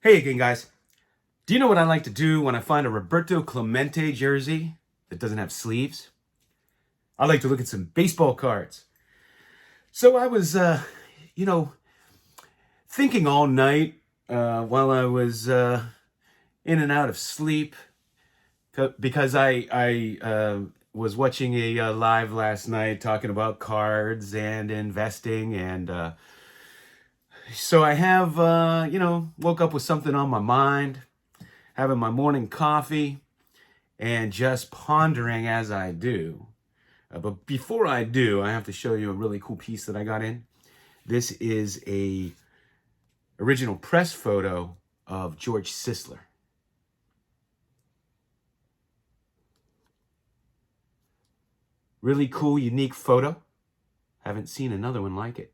Hey again, guys. Do you know what I like to do when I find a Roberto Clemente jersey that doesn't have sleeves? I like to look at some baseball cards. So I was, you know, thinking all night while I was in and out of sleep because I was watching a live last night talking about cards and investing, and so I have, woke up with something on my mind, having my morning coffee and just pondering as I do. But before I do, I have to show you a really cool piece that I got in. This is a original press photo of George Sisler. Really cool, unique photo. Haven't seen another one like it.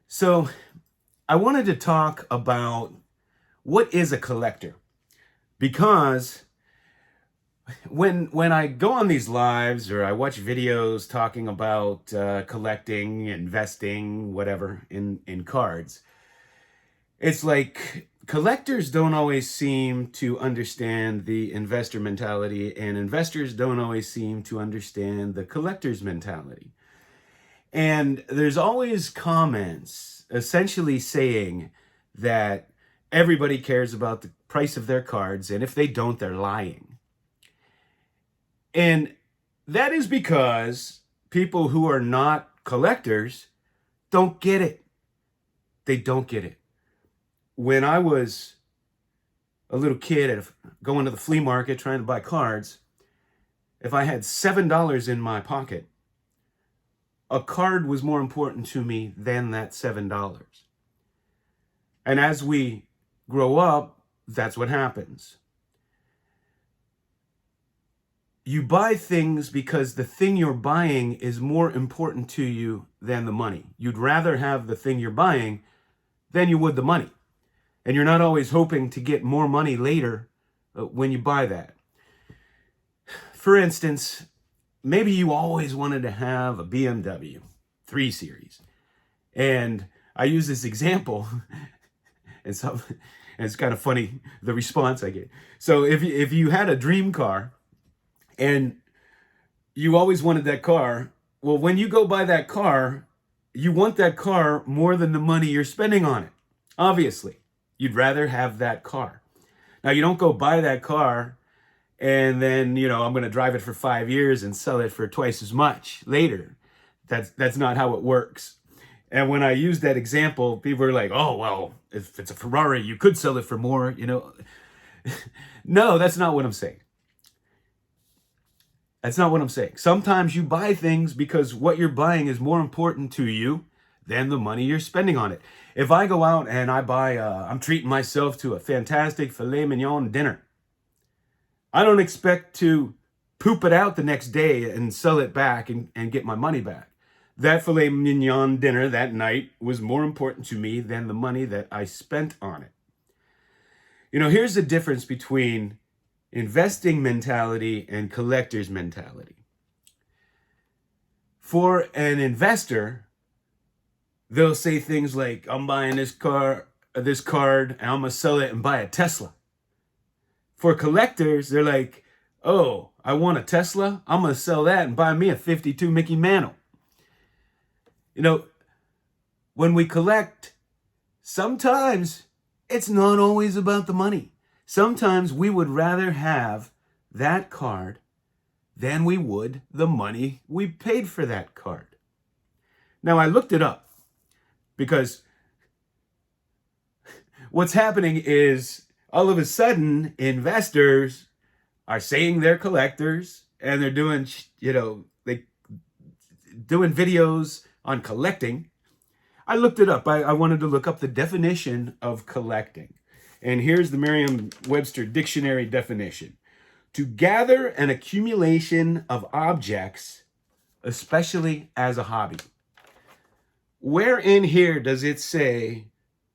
So I wanted to talk about what is a collector, because when I go on these lives or I watch videos talking about collecting, investing, whatever in cards, it's like collectors don't always seem to understand the investor mentality, and investors don't always seem to understand the collector's mentality. And there's always comments essentially saying that everybody cares about the price of their cards, and if they don't, they're lying. And that is because people who are not collectors don't get it. They don't get it. When I was a little kid going to the flea market trying to buy cards, if I had $7 in my pocket, a card was more important to me than that $7. And as we grow up, that's what happens. You buy things because the thing you're buying is more important to you than the money. You'd rather have the thing you're buying than you would the money. And you're not always hoping to get more money later when you buy that. For instance, maybe you always wanted to have a BMW 3 Series. And I use this example, and it's kind of funny, the response I get. So if you had a dream car, and you always wanted that car, well, when you go buy that car, you want that car more than the money you're spending on it. Obviously, you'd rather have that car. Now, you don't go buy that car and then, I'm going to drive it for 5 years and sell it for twice as much later. That's not how it works. And when I use that example, people are like, oh, well, if it's a Ferrari, you could sell it for more, No, that's not what I'm saying. That's not what I'm saying. Sometimes you buy things because what you're buying is more important to you than the money you're spending on it. If I go out and I buy, I'm treating myself to a fantastic filet mignon dinner, I don't expect to poop it out the next day and sell it back and get my money back. That filet mignon dinner that night was more important to me than the money that I spent on it. Here's the difference between investing mentality and collector's mentality. For an investor, they'll say things like, I'm buying this card, and I'm gonna sell it and buy a Tesla. For collectors, they're like, oh, I want a Tesla, I'm gonna sell that and buy me a 52 Mickey Mantle. When we collect, sometimes it's not always about the money. Sometimes we would rather have that card than we would the money we paid for that card. Now, I looked it up because what's happening is all of a sudden investors are saying they're collectors and they're doing, doing videos on collecting. I looked it up. I wanted to look up the definition of collecting. And here's the Merriam-Webster dictionary definition: to gather an accumulation of objects, especially as a hobby. Where in here does it say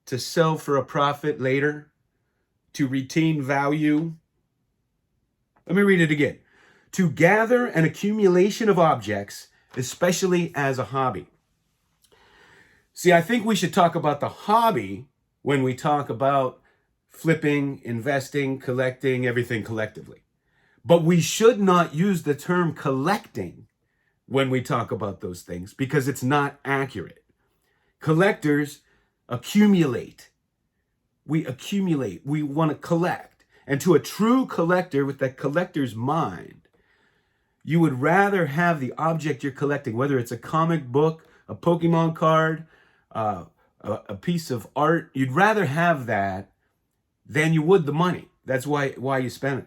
to sell for a profit later, to retain value? Let me read it again. To gather an accumulation of objects, especially as a hobby. See, I think we should talk about the hobby when we talk about flipping, investing, collecting, everything collectively. But we should not use the term collecting when we talk about those things because it's not accurate. Collectors accumulate. We accumulate. We want to collect. And to a true collector with that collector's mind, you would rather have the object you're collecting, whether it's a comic book, a Pokemon card, a piece of art, you'd rather have that than you would the money. That's why you spend it.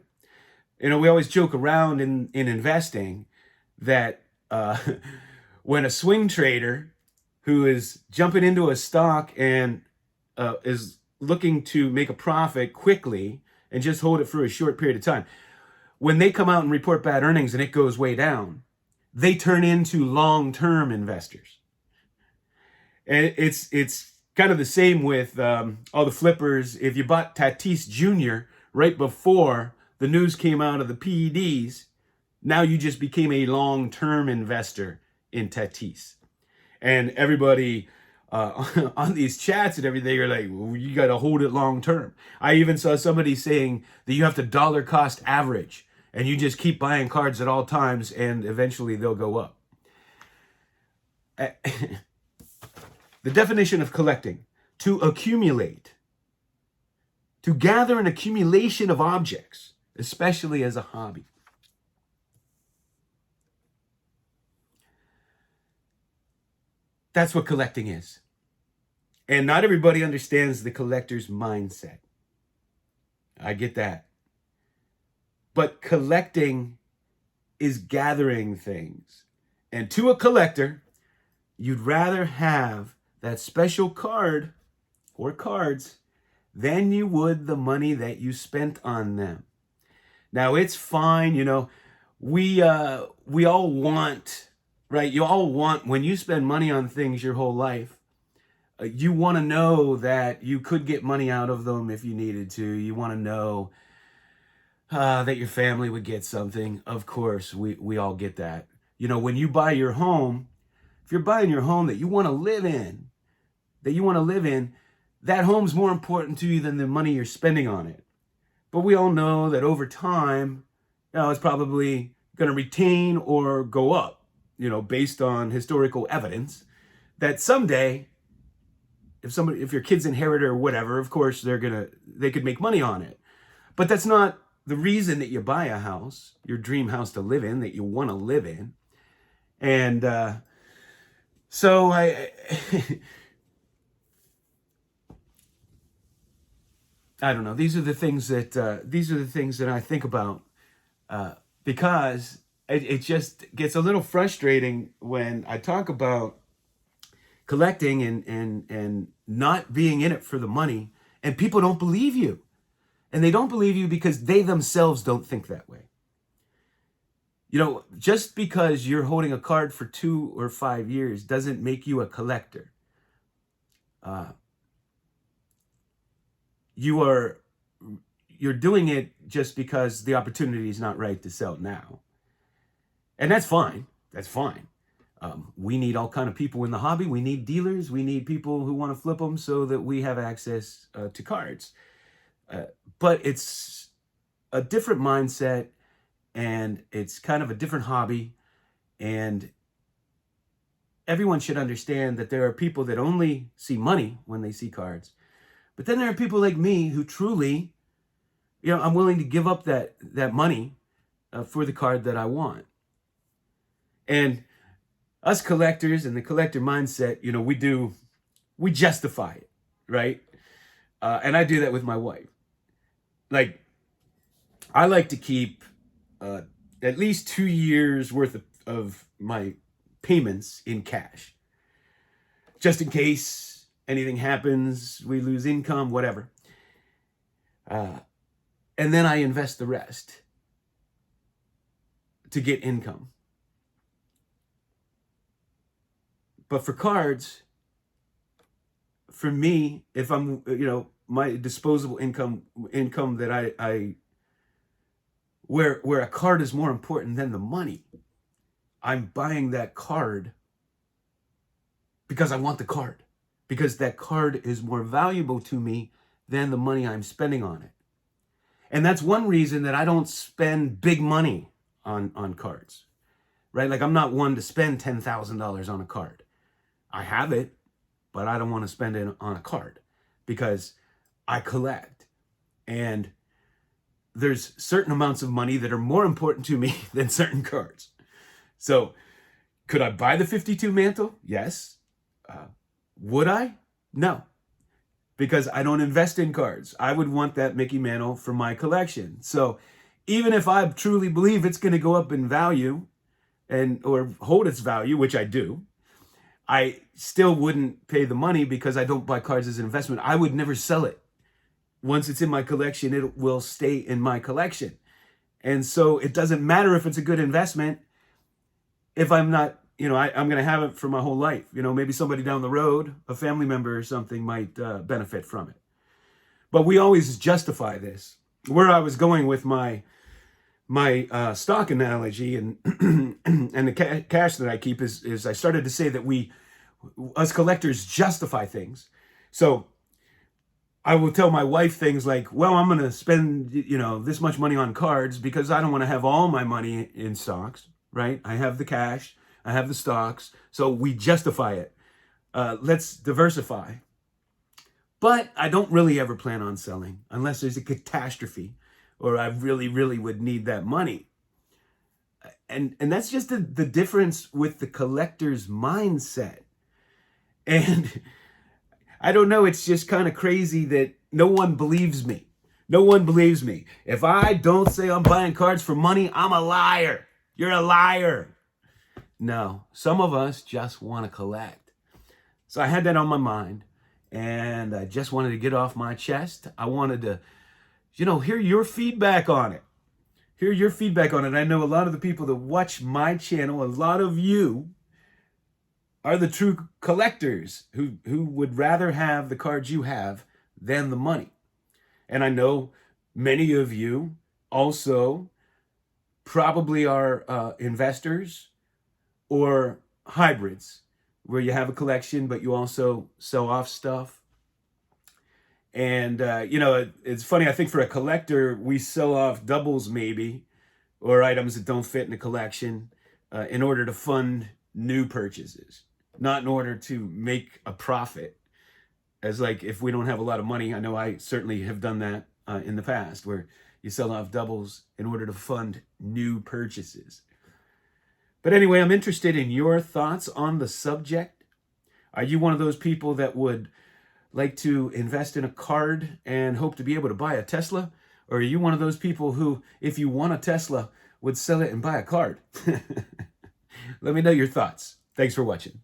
You know, we always joke around in investing that when a swing trader who is jumping into a stock and is looking to make a profit quickly and just hold it for a short period of time, when they come out and report bad earnings and it goes way down, they turn into long-term investors. And it's kind of the same with all the flippers. If you bought Tatis Jr. right before the news came out of the PEDs, now you just became a long-term investor in Tatis. And everybody on these chats and everything are like, well, you got to hold it long-term. I even saw somebody saying that you have to dollar cost average and you just keep buying cards at all times and eventually they'll go up. The definition of collecting: to accumulate, to gather an accumulation of objects, especially as a hobby. That's what collecting is. And not everybody understands the collector's mindset. I get that. But collecting is gathering things. And to a collector, you'd rather have that special card or cards than you would the money that you spent on them. Now, it's fine, you know, we all want, right? You all want, when you spend money on things your whole life, you want to know that you could get money out of them if you needed to. You want to know that your family would get something. Of course, we all get that. You know, when you buy your home, if you're buying your home that you want to live in, that home's more important to you than the money you're spending on it. But we all know that over time, you know, it's probably going to retain or go up, you know, based on historical evidence that someday, if your kids inherit or whatever, of course they could make money on it. But that's not the reason that you buy a house, your dream house to live in, that you want to live in. And so I don't know. These are the things that I think about because it just gets a little frustrating when I talk about collecting and not being in it for the money, and people don't believe you. And they don't believe you because they themselves don't think that way. You know, just because you're holding a card for 2 or 5 years doesn't make you a collector. You're doing it just because the opportunity is not right to sell now. And that's fine. That's fine. We need all kind of people in the hobby. We need dealers. We need people who want to flip them so that we have access to cards. But it's a different mindset, and it's kind of a different hobby. And everyone should understand that there are people that only see money when they see cards. But then there are people like me who truly, you know, I'm willing to give up that money for the card that I want. And us collectors and the collector mindset, you know, we justify it, right? And I do that with my wife. Like, I like to keep at least 2 years worth of my payments in cash, just in case anything happens, we lose income, whatever. And then I invest the rest to get income. But for cards, for me, if I'm, you know, my disposable income that I where a card is more important than the money, I'm buying that card because I want the card. because that card is more valuable to me than the money I'm spending on it. And that's one reason that I don't spend big money on cards, right? Like I'm not one to spend $10,000 on a card. I have it, but I don't want to spend it on a card because I collect. And there's certain amounts of money that are more important to me than certain cards. So could I buy the 52 mantle? Yes. Would I? No, because I don't invest in cards. I would want that Mickey Mantle for my collection. So even if I truly believe it's going to go up in value or hold its value, which I do, I still wouldn't pay the money because I don't buy cards as an investment. I would never sell it. Once it's in my collection, it will stay in my collection. And so it doesn't matter if it's a good investment if I'm not, I'm going to have it for my whole life. Maybe somebody down the road, a family member or something might benefit from it. But we always justify this. Where I was going with my stock analogy and and the cash that I keep is I started to say that us collectors justify things. So I will tell my wife things like, well, I'm going to spend, this much money on cards because I don't want to have all my money in stocks, right? I have the cash, I have the stocks, so we justify it. Let's diversify. But I don't really ever plan on selling unless there's a catastrophe or I really, really would need that money. And that's just the difference with the collector's mindset. And I don't know, it's just kind of crazy that no one believes me. No one believes me. If I don't say I'm buying cards for money, I'm a liar. You're a liar. No, some of us just want to collect. So I had that on my mind and I just wanted to get off my chest. I wanted to, hear your feedback on it. Hear your feedback on it. I know a lot of the people that watch my channel, a lot of you are the true collectors who would rather have the cards you have than the money. And I know many of you also probably are investors or hybrids where you have a collection, but you also sell off stuff. And, it's funny. I think for a collector, we sell off doubles maybe, or items that don't fit in the collection in order to fund new purchases, not in order to make a profit. As like, if we don't have a lot of money, I know I certainly have done that in the past, where you sell off doubles in order to fund new purchases. But anyway, I'm interested in your thoughts on the subject. Are you one of those people that would like to invest in a card and hope to be able to buy a Tesla? Or are you one of those people who, if you want a Tesla, would sell it and buy a card? Let me know your thoughts. Thanks for watching.